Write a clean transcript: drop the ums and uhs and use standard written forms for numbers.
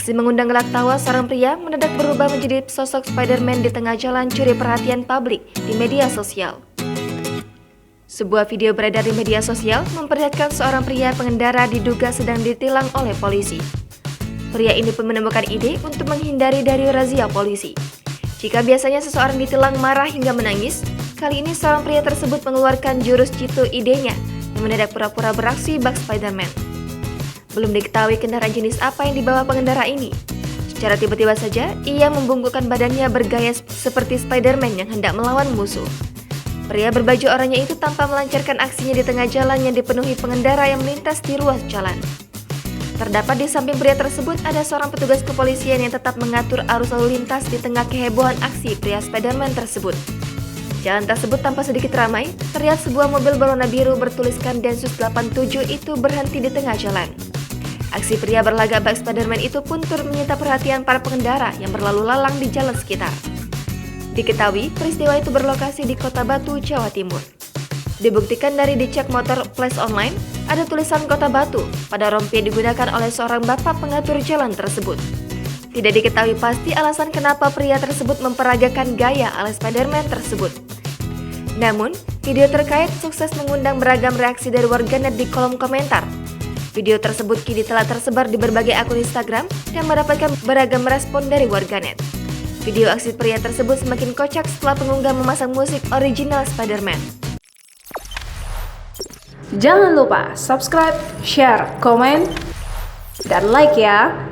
Aksi mengundang gelak tawa seorang pria mendadak berubah menjadi sosok Spider-Man di tengah jalan curi perhatian publik di media sosial. Sebuah video beredar di media sosial memperlihatkan seorang pria pengendara diduga sedang ditilang oleh polisi. Pria ini pun menemukan ide untuk menghindari dari razia polisi. Jika biasanya seseorang ditilang marah hingga menangis, kali ini seorang pria tersebut mengeluarkan jurus jitu idenya yang mendadak pura-pura beraksi bak Spider-Man. Belum diketahui kendaraan jenis apa yang dibawa pengendara ini. Secara tiba-tiba saja, ia membungkukkan badannya bergaya seperti Spider-Man yang hendak melawan musuh. Pria berbaju oranye itu tampak melancarkan aksinya di tengah jalan yang dipenuhi pengendara yang melintas di ruas jalan. Terdapat di samping pria tersebut ada seorang petugas kepolisian yang tetap mengatur arus lalu lintas di tengah kehebohan aksi pria Spider-Man tersebut. Jalan tersebut tampak sedikit ramai, terlihat sebuah mobil berwarna biru bertuliskan Densus 87 itu berhenti di tengah jalan. Aksi pria berlagak bak Spider-Man itu pun turut menyita perhatian para pengendara yang berlalu lalang di jalan sekitar. Diketahui, peristiwa itu berlokasi di Kota Batu, Jawa Timur. Dibuktikan dari dicek motor Flash Online, ada tulisan Kota Batu pada rompi yang digunakan oleh seorang bapak pengatur jalan tersebut. Tidak diketahui pasti alasan kenapa pria tersebut memperagakan gaya ala Spider-Man tersebut. Namun, video terkait sukses mengundang beragam reaksi dari warganet di kolom komentar. Video tersebut kini telah tersebar di berbagai akun Instagram dan mendapatkan beragam respon dari warganet. Video aksi pria tersebut semakin kocak setelah pengunggah memasang musik original Spider-Man. Jangan lupa subscribe, share, komen, dan like ya!